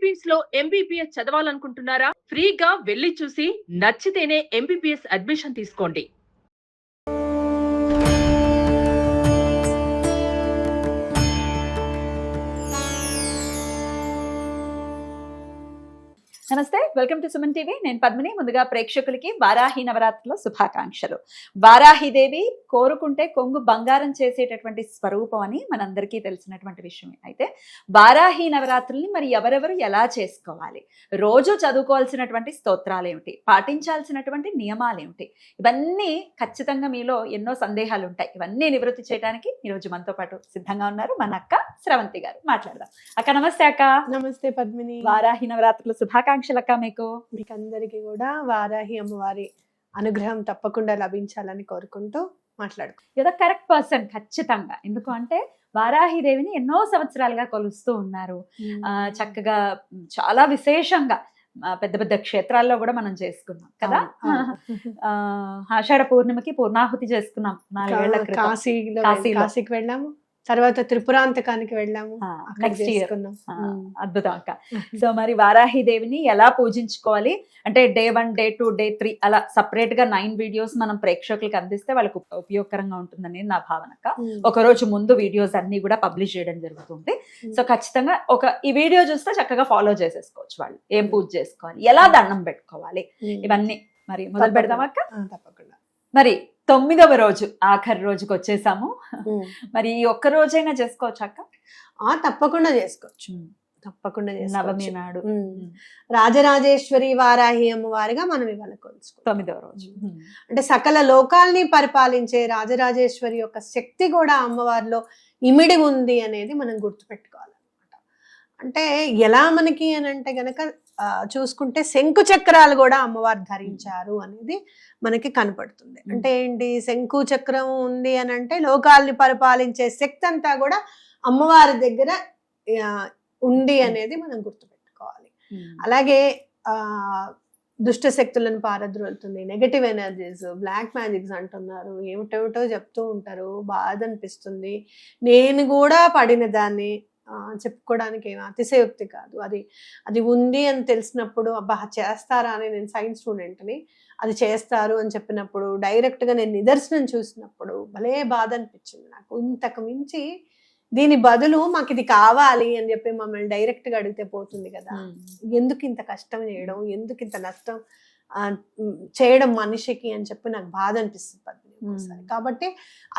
Philippines లో MBBS చదవాలనుకుంటున్నారా? ఫ్రీగా వెళ్లి చూసి నచ్చితేనే ఎంబీబీఎస్ అడ్మిషన్ తీసుకోండి. నమస్తే, వెల్కమ్ టు సుమన్ టీవీ. నేను పద్మిని. ముందుగా ప్రేక్షకులకి వారాహి నవరాత్రుల శుభాకాంక్షలు. వారాహిదేవి కోరుకుంటే కొంగు బంగారం చేసేటటువంటి స్వరూపం అని మనందరికీ తెలిసినటువంటి విషయం. అయితే వారాహి నవరాత్రుల్ని మరి ఎవరెవరు ఎలా చేసుకోవాలి, రోజు చదువుకోవాల్సినటువంటి స్తోత్రాలు ఏమిటి, పాటించాల్సినటువంటి నియమాలు ఏమిటి, ఇవన్నీ ఖచ్చితంగా మీలో ఎన్నో సందేహాలు ఉంటాయి. ఇవన్నీ నివృత్తి చేయడానికి ఈరోజు మనతో పాటు సిద్ధంగా ఉన్నారు మన అక్క స్రవంతి గారు. మాట్లాడదాం. అక్క నమస్తే. అక్క నమస్తే పద్మిని. వారాహి నవరాత్రుల శుభాకాంక్షలు అక్క. మీకు అందరికీ కూడా వారాహి అమ్మవారి అనుగ్రహం తప్పకుండా లభించాలని కోరుకుంటూ మాట్లాడుకో. ఏదో కరెక్ట్ పర్సన్ ఖచ్చితంగా. ఎందుకు అంటే వారాహి దేవిని ఎన్నో సంవత్సరాలుగా కొలుస్తూ ఉన్నారు. చక్కగా చాలా విశేషంగా పెద్ద పెద్ద క్షేత్రాల్లో కూడా మనం చేసుకున్నాం కదా. ఆషాఢ పూర్ణిమకి పూర్ణాహుతి చేసుకున్నాం 4 ఏళ్ల క్రితం. కాశీకి వెళ్ళాము, తర్వాత త్రిపురాంతకానికి వెళ్ళాము. Next year. అద్భుతం అక్క. సో మరి వారాహి దేవిని ఎలా పూజించుకోవాలి అంటే డే 1, డే 2, డే 3 అలా సపరేట్ గా 9 వీడియోస్ మనం ప్రేక్షకులకు అందిస్తే వాళ్ళకు ఉపయోగకరంగా ఉంటుందని నా భావన అక్క. ఒక రోజు ముందు వీడియోస్ అన్ని కూడా పబ్లిష్ చేయడం జరుగుతుంది. సో ఖచ్చితంగా ఈ వీడియో చూస్తే చక్కగా ఫాలో చేసేసుకోవచ్చు వాళ్ళు. ఏం పూజ చేసుకోవాలి, ఎలా దండం పెట్టుకోవాలి, ఇవన్నీ మరి మొదలు పెడదాం అక్క. తప్పకుండా. మరి 9వ రోజు, ఆఖరి రోజుకి వచ్చేసాము. మరి ఈ ఒక్క రోజైనా చేసుకోవచ్చు అక్క? తప్పకుండా చేసుకోవచ్చు. తప్పకుండా నవమి నాడు రాజరాజేశ్వరి వారాహి అమ్మవారిగా మనం ఇవాళ కొలుచుకో 9వ రోజు. అంటే సకల లోకాల్ని పరిపాలించే రాజరాజేశ్వరి యొక్క శక్తి కూడా అమ్మవారిలో ఇమిడి ఉంది అనేది మనం గుర్తుపెట్టుకోవాలన్నమాట. అంటే ఎలా మనకి అని అంటే గనక చూసుకుంటే శంకు చక్రాలు కూడా అమ్మవారు ధరించారు అనేది మనకి కనపడుతుంది. అంటే ఏంటి, శంకు చక్రం ఉంది అని అంటే లోకాల్ని పరిపాలించే శక్తి అంతా కూడా అమ్మవారి దగ్గర ఉంది అనేది మనం గుర్తుపెట్టుకోవాలి. అలాగే దుష్ట శక్తులను పారద్రోలుతుంది, నెగటివ్ ఎనర్జీస్, బ్లాక్ మ్యాజిక్స్ అంటున్నారు, ఏమిటేమిటో చెప్తూ ఉంటారు. బాధ అనిపిస్తుంది. నేను కూడా పడిన దాన్ని చెప్పుకోవడానికి ఏమో అతిశయోక్తి కాదు. అది ఉంది అని తెలిసినప్పుడు అబ్బా చేస్తారా అని, నేను సైన్స్ స్టూడెంట్ని, అది చేస్తారు అని చెప్పినప్పుడు డైరెక్ట్గా నేను నిదర్శనం చూసినప్పుడు భలే బాధ అనిపించింది నాకు. ఇంతకు మించి దీని బదులు మాకు ఇది కావాలి అని చెప్పి మమ్మల్ని డైరెక్ట్గా అడిగితే పోతుంది కదా. ఎందుకు ఇంత కష్టం చేయడం, ఎందుకు ఇంత నష్టం చేయడం మనిషికి అని చెప్పి నాకు బాధ అనిపిస్తుంది పద్మిని. కాబట్టి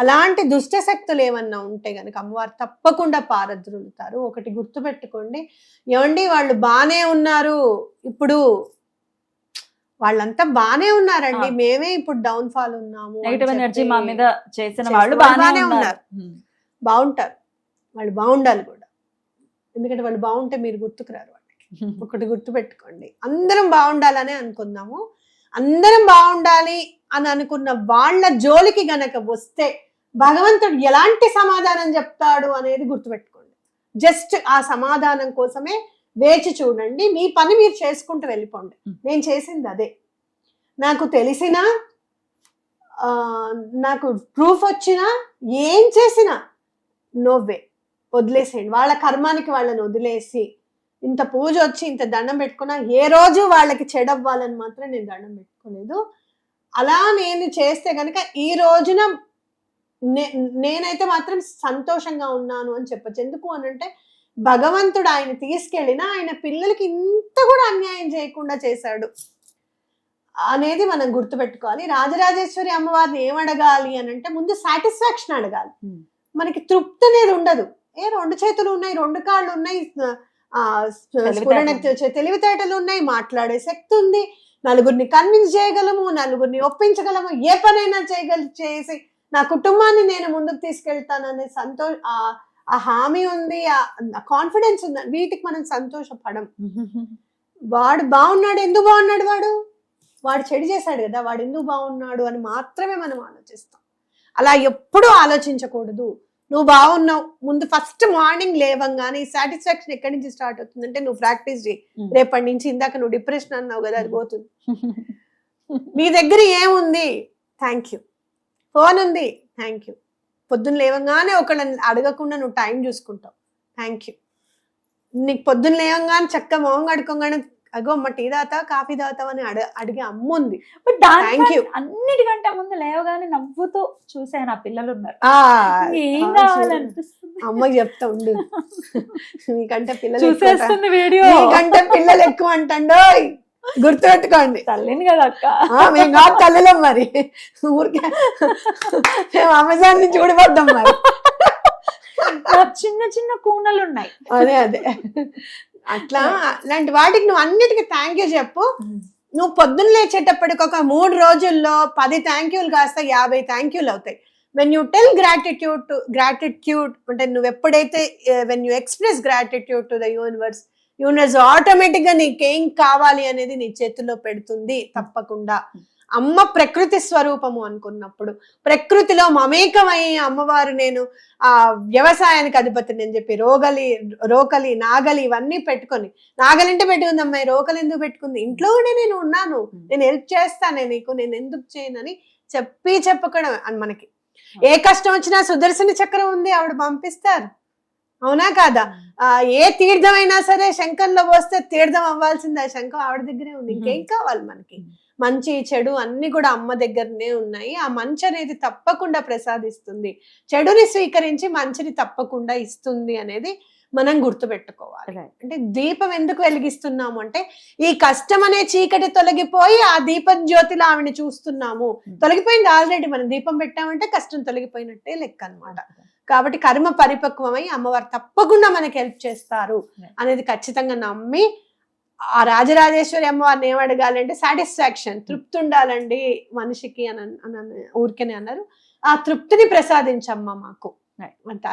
అలాంటి దుష్ట శక్తులు ఏమన్నా ఉంటే గనక అమ్మవారు తప్పకుండా పారద్రులుతారు. ఒకటి గుర్తుపెట్టుకోండి, ఏమండి వాళ్ళు బానే ఉన్నారు, ఇప్పుడు వాళ్ళంతా బానే ఉన్నారండి, మేమే ఇప్పుడు డౌన్ ఫాల్ ఉన్నాము, నెగటివ్ ఎనర్జీ మా మీద చేసిన వాళ్ళు బానే ఉన్నారు, బాగుంటారు, వాళ్ళు బాగుండాలి కూడా. ఎందుకంటే వాళ్ళు బాగుంటే మీరు గుర్తుకురారు. ఒకటి గుర్తుపెట్టుకోండి, అందరం బాగుండాలనే అనుకుందాము. అందరం బాగుండాలి అని అనుకున్న వాళ్ళ జోలికి గనక వస్తే భగవంతుడు ఎలాంటి సమాధానం చెప్తాడు అనేది గుర్తుపెట్టుకోండి. జస్ట్ ఆ సమాధానం కోసమే వేచి చూడండి. మీ పని మీరు చేసుకుంటూ వెళ్ళిపోండి. నేను చేసింది అదే. నాకు తెలిసినా, నాకు ప్రూఫ్ వచ్చినా, ఏం చేసినా నోవే వదిలేసేయండి. వాళ్ళ కర్మానికి వాళ్ళని వదిలేసి ఇంత పూజ వచ్చి ఇంత దండం పెట్టుకున్నా ఏ రోజు వాళ్ళకి చెడవ్వాలని మాత్రం నేను దండం పెట్టుకోలేదు. అలా నేను చేస్తే కనుక ఈ రోజున నేనైతే మాత్రం సంతోషంగా ఉన్నాను అని చెప్పచ్చు. ఎందుకు అనంటే భగవంతుడు ఆయన తీసుకెళ్ళినా ఆయన పిల్లలకి ఇంత కూడా అన్యాయం చేయకుండా చేశాడు అనేది మనం గుర్తుపెట్టుకోవాలి. రాజరాజేశ్వరి అమ్మవారిని ఏమడగాలి అని అంటే ముందు సాటిస్ఫాక్షన్ అడగాలి. మనకి తృప్తి అనేది ఉండదు. 2 చేతులు ఉన్నాయి, 2 కాళ్ళు ఉన్నాయి, తెలివితేటలు ఉన్నాయి, మాట్లాడే శక్తి ఉంది, నలుగురిని కన్విన్స్ చేయగలము, నలుగురిని ఒప్పించగలము, ఏ పనైనా చేసి నా కుటుంబాన్ని నేను ముందుకు తీసుకెళ్తాననే ఆ హామీ ఉంది, ఆ కాన్ఫిడెన్స్ ఉంది. వీటికి మనం సంతోషపడం. వాడు బాగున్నాడు, ఎందుకు బాగున్నాడు, వాడు చెడు చేశాడు కదా, వాడు ఎందుకు బాగున్నాడు అని మాత్రమే మనం ఆలోచిస్తాం. అలా ఎప్పుడూ ఆలోచించకూడదు. నువ్వు బాగున్నావు, ముందు ఫస్ట్ మార్నింగ్ లేవంగానే సాటిస్ఫాక్షన్ ఎక్కడి నుంచి స్టార్ట్ అవుతుందంటే నువ్వు ప్రాక్టీస్ చేయి. రేపటి నుంచి, ఇందాక నువ్వు డిప్రెషన్ అన్నావు కదా, అది పోతుంది. నీ దగ్గర ఏముంది, థ్యాంక్ యూ. ఫోన్ ఉంది, థ్యాంక్ యూ. పొద్దున్న లేవగానే ఒకళ్ళని అడగకుండా నువ్వు టైం చూసుకుంటావు, థ్యాంక్ యూ. నీకు పొద్దున్న లేవంగానే చక్క మొహం కడుకోగానే అగో అమ్మ టీ తాగుతావా కాఫీ తాగుతావా అని అడిగే అమ్మ ఉంది. But Thank you. అన్నిటికంటే ముందు లేవగానే నవ్వుతూ చూసాను, ఆ పిల్లలు ఉన్నారు, ఆ, ఏం ఆ, కావాలనిపిస్తుంది. అమ్మకి చెప్తా ఉండు, నీకంటే పిల్లలు ఎక్కువ, చూసేస్తుంది వీడియో. నీకంటే పిల్లలు ఎక్కువ అంటాండో గుర్తుపెట్టుకోండి. తల్లిని కదా అక్క. మేము కాదు తల్లిలో మరి, ఊరికే మేము అమెజాన్ నుంచి ఊడిపోద్దాం మరి. నాకు చిన్న చిన్న కూనలు ఉన్నాయి. అదే అదే అట్లా అలాంటి వాటికి నువ్వు అన్నిటికీ థ్యాంక్ యూ చెప్పు. నువ్వు పొద్దున్న లేచేటప్పటికి ఒక 3 రోజుల్లో 10 థ్యాంక్ యూలు కాస్త 50 థ్యాంక్ యూలు అవుతాయి. వెన్ యూ టెల్ గ్రాటిట్యూడ్ అంటే నువ్వు ఎప్పుడైతే when you express gratitude to the universe automatic గా నీకేం కావాలి అనేది నీ చేతిలో పెడుతుంది తప్పకుండా. అమ్మ ప్రకృతి స్వరూపము అనుకున్నప్పుడు, ప్రకృతిలో మమేకమై అమ్మవారు నేను ఆ వ్యవసాయానికి అధిపతిని అని చెప్పి రోకలి నాగలి ఇవన్నీ పెట్టుకొని, నాగలింటే పెట్టుకుంది అమ్మాయి, రోకలి ఎందుకు పెట్టుకుంది, ఇంట్లో కూడా నేను ఉన్నాను, నేను హెల్ప్ చేస్తానే నీకు, నేను ఎందుకు చేయనని చెప్పడం అని మనకి. ఏ కష్టం వచ్చినా సుదర్శన చక్రం ఉంది, ఆవిడ పంపిస్తారు, అవునా కాదా? ఏ తీర్థం అయినా సరే శంఖంలో పోస్తే తీర్థం అవ్వాల్సింది, ఆ శంఖం ఆవిడ దగ్గరే ఉంది, ఇంకేం కావాలి మనకి? మంచి చెడు అన్ని కూడా అమ్మ దగ్గరనే ఉన్నాయి. ఆ మంచి అనేది తప్పకుండా ప్రసాదిస్తుంది, చెడుని స్వీకరించి మంచిని తప్పకుండా ఇస్తుంది అనేది మనం గుర్తుపెట్టుకోవాలి. అంటే దీపం ఎందుకు వెలిగిస్తున్నాము అంటే ఈ కష్టం అనే చీకటి తొలగిపోయి ఆ దీపం జ్యోతిలో ఆవిడని చూస్తున్నాము. తొలగిపోయింది ఆల్రెడీ, మనం దీపం పెట్టామంటే కష్టం తొలగిపోయినట్టే లెక్క అన్నమాట. కాబట్టి కర్మ పరిపక్వమై అమ్మవారు తప్పకుండా మనకి హెల్ప్ చేస్తారు అనేది ఖచ్చితంగా నమ్మి, ఆ రాజరాజేశ్వరి అమ్మవారిని ఏం అడగాలంటే సాటిస్ఫాక్షన్, తృప్తి ఉండాలండి మనిషికి అని ఊరికనే అన్నారు. ఆ తృప్తిని ప్రసాదించమ్మా మాకు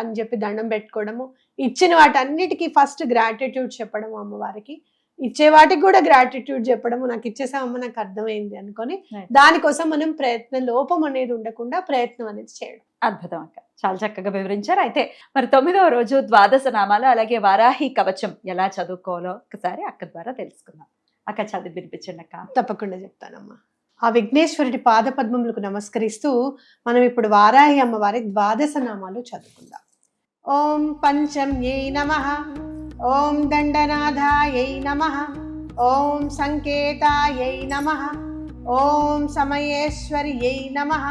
అని చెప్పి దండం పెట్టుకోవడము, ఇచ్చిన వాటన్నిటికీ ఫస్ట్ గ్రాటిట్యూడ్ చెప్పడం అమ్మవారికి, ఇచ్చే వాటికి కూడా గ్రాటిట్యూడ్ చెప్పడము, నాకు ఇచ్చేసామమ్మ నాకు అర్థమైంది అనుకొని దానికోసం మనం ప్రయత్నం, లోపం అనేది ఉండకుండా ప్రయత్నం అనేది చేయడం. అద్భుతం అక్క, చాలా చక్కగా వివరించారు. అయితే మరి 9వ రోజు ద్వాదశ నామాలు అలాగే వారాహి కవచం ఎలా చదువుకోవాలో ఒకసారి అక్క ద్వారా తెలుసుకుందాం. అక్క చదివి వినిపించండి అక్క. తప్పకుండా చెప్తానమ్మా. ఆ విఘ్నేశ్వరుడి పాద పద్మములకు నమస్కరిస్తూ మనం ఇప్పుడు వారాహి అమ్మవారి ద్వాదశ నామాలు చదువుకుందాం. ఓం పంచమ్యై నమః, ఓం దండనాథాయై నమః, ఓం సంకేతాయై నమః, ఓం సమయేశ్వర్యై నమః,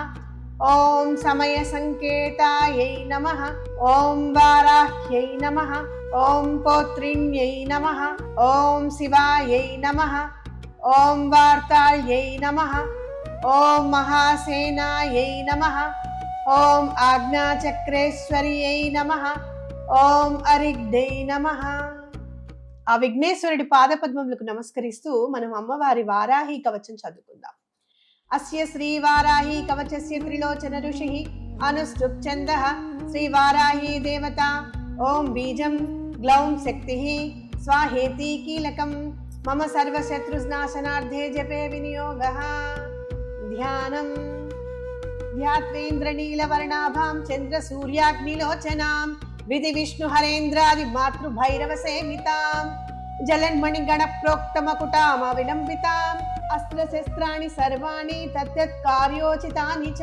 ఓం సమయ సంకేతాయై నమః, ఓం వారాహ్యై నమః, ఓం పోత్రిణ్యై నమః, ఓం శివాయై నమః, ఓం వార్తాళ్యై నమః, ఓం మహాసేనాయై నమః, ఓం ఆజ్ఞాచక్రేశ్వర్యై నమః, ఓం అరిగ్ధై నమః. ఆ విఘ్నేశ్వరుడి పాదపద్మములకు నమస్కరిస్తూ మనం అమ్మవారి వారాహి కవచం చదువుకుందాం. అస్య శ్రీ వారాహి కవచస్య త్రిలోచన ఋషి అనుష్ఠుప్ ఛందః శ్రీ వారాహి దేవత. ఓం బీజం గ్లౌం శక్తి స్వాహేతి కీలకం మమ సర్వశత్రునాశనార్థే జపే వినియోగః. ధ్యానం ధ్యాత్వేంద్రనీలవర్ణాభాం చంద్ర సూర్యాగ్నిలోచనాం విధి విష్ణు హరేంద్రాది మాతృభైరవ సేవితాం జలన్మణి గణ ప్రోక్తమకుటామ విలంబితాం అస్త్రశస్త్రాణి సర్వాణి తత్తత్ కార్యోచితాని చ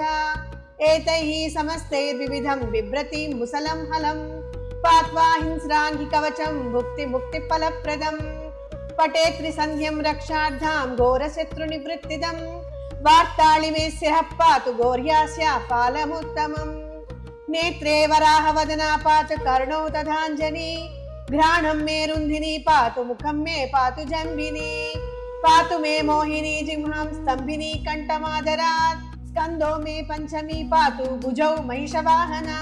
ఏతైః సమస్తైర్వివిధం బిభ్రతి ముసలం హలం పాత్వా హింస్రాంఘి కవచం భుక్తి ముక్తి ఫలప్రదం పటే త్రిసంధ్యం రక్షార్థాం ఘోరశత్రు నివృత్తిదం వార్తాళి మే శిరః పాతు గౌర్యాస్య ఫాలముత్తమం నేత్రే వరాహ వదనా పాతు కర్ణౌ తథాంజని घ्राणं मे रुन्धिनी पातु मुखं मे पातु जम्बिनी पातु मे मोहिनी जिह्वां स्तम्भिनी कण्ठमादरात् स्कन्दो मे पञ्चमी पातु भुजौ महिषवाहना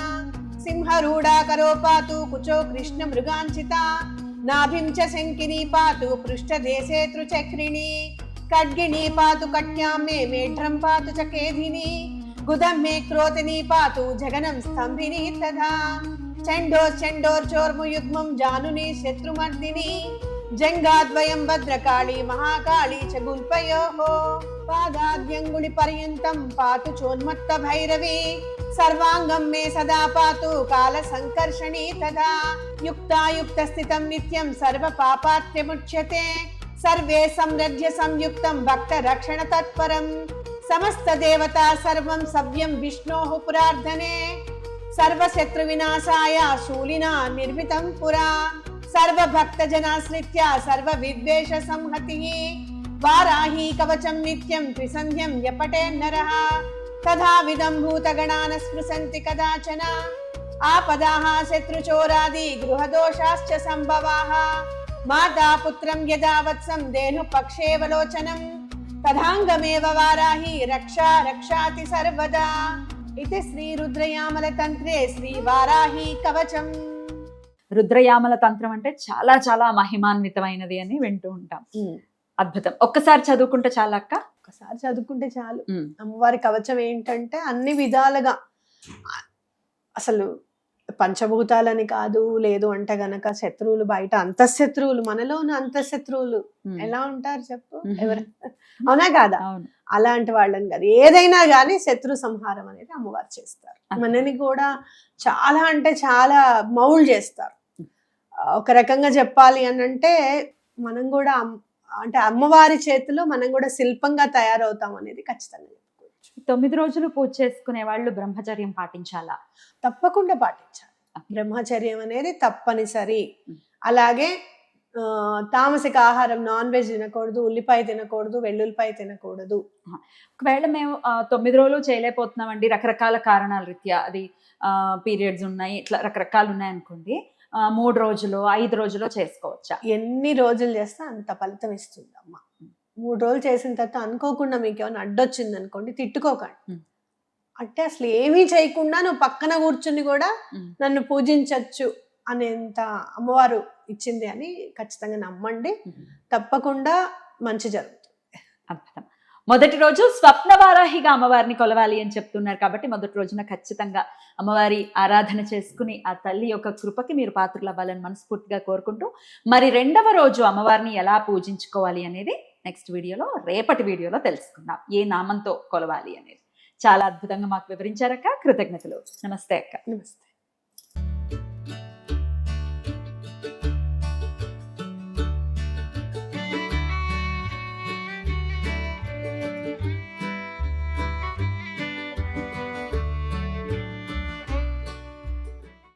सिंहरूढा करो पातु कुचो कृष्णमृगाञ्चिता नाभिं च शङ्किनी पातु पृष्ठदेशे त्रिचक्रिणी खड्गिनी पातु कट्यां मे मेढ्रं पातु च केधिनी गुदं मे क्रोतिनी पातु जगनं स्तम्भिनी तथा चण्डोर्चोर्मुयुग्मं जानुनी शत्रुमर्दिनी जङ्गाद्वयं भद्रकाली महाकाली च गुल्पयोः पादाद्यङ्गुलिपर्यन्तं पातु चोन्मत्तभैरवी सर्वाङ्गं मे सदा पातु कालसङ्कर्षणी तथा युक्तायुक्तस्थितं नित्यं सर्वपापात्यमुच्यते सर्वे संरज्य संयुक्तं भक्तरक्षणतत्परं समस्तदेवता सर्वं सव्यं विष्णोः पुरार्धने सर्वशत्रुविनाशाय शूलिना निर्मितं पुरा సర్వభక్తజనాశ్రిత్య సర్వవిద్వేష సంహతిః వారాహి కవచం నిత్యం త్రిసంధ్యం యపటే నరః తథావిధం భూతగణాన స్పృశంతి కదాచన ఆపదాః శత్రుచోరాది గృహదోషాశ్చ సంభవాః మాతా పుత్రం యదా వత్సం దేను పక్షేవలోచనం తథాంగమేవ వారాహి రక్షా రక్షాతి సర్వదా ఇది శ్రీ రుద్రయామల తంత్రే శ్రీ వారాహి కవచం. రుద్రయామల తంత్రం అంటే చాలా చాలా మహిమాన్వితమైనది అని వింటూ ఉంటాం. అద్భుతం. ఒక్కసారి చదువుకుంటే చాలా అక్క. ఒకసారి చదువుకుంటే చాలు. అమ్మవారి కవచం ఏంటంటే అన్ని విధాలుగా అసలు పంచభూతాలని కాదు, లేదు అంటే గనక శత్రువులు బయట అంతఃశత్రువులు, మనలోని అంతఃశత్రువులు ఎలా ఉంటారు చెప్పు, ఎవరు అవునా కాదా, అలాంటి వాళ్ళని కాదు, ఏదైనా కానీ శత్రు సంహారం అనేది అమ్మవారు చేస్తారు. మనని కూడా చాలా అంటే చాలా మౌల్డ్ చేస్తారు. ఒక రకంగా చెప్పాలి అని అంటే మనం కూడా అంటే అమ్మవారి చేతిలో మనం కూడా శిల్పంగా తయారవుతాం అనేది ఖచ్చితంగా చెప్పుకోవచ్చు. 9 రోజులు పూజ చేసుకునే వాళ్ళు బ్రహ్మచర్యం పాటించాలా? తప్పకుండా పాటించాలి. బ్రహ్మచర్యం అనేది తప్పనిసరి. అలాగే తామసిక ఆహారం, నాన్ వెజ్ తినకూడదు, ఉల్లిపాయ తినకూడదు, వెల్లుల్లిపాయ తినకూడదు. ఒకవేళ మేము 9 రోజులు చేయలేకపోతున్నామండి, రకరకాల కారణాల రీత్యా, అది పీరియడ్స్ ఉన్నాయి, ఇట్లా రకరకాలు ఉన్నాయి అనుకోండి, 3 రోజులు 5 రోజులు చేసుకోవచ్చా? ఎన్ని రోజులు చేస్తే అంత ఫలితం ఇస్తుంది అమ్మ. 3 రోజులు చేసిన తర్వాత అనుకోకుండా మీకు ఏమైనా అడ్డొచ్చింది అనుకోండి, తిట్టుకోకండి. అంటే అసలు ఏమీ చేయకుండా నువ్వు పక్కన కూర్చుని కూడా నన్ను పూజించవచ్చు అనేంత అమ్మవారు ఇచ్చింది అని ఖచ్చితంగా నమ్మండి. తప్పకుండా మంచి జరుగుతుంది. అద్భుతం. మొదటి రోజు స్వప్నవారాహిగా అమ్మవారిని కొలవాలి అని చెప్తున్నారు కాబట్టి మొదటి రోజున ఖచ్చితంగా అమ్మవారి ఆరాధన చేసుకుని ఆ తల్లి యొక్క కృపకి మీరు పాత్రలు అవ్వాలని మనస్ఫూర్తిగా కోరుకుంటూ, మరి 2వ రోజు అమ్మవారిని ఎలా పూజించుకోవాలి అనేది నెక్స్ట్ వీడియోలో, రేపటి వీడియోలో తెలుసుకుందాం. ఏ నామంతో కొలవాలి అనేది చాలా అద్భుతంగా మాకు వివరించారక్క. కృతజ్ఞతలు. నమస్తే అక్క. నమస్తే.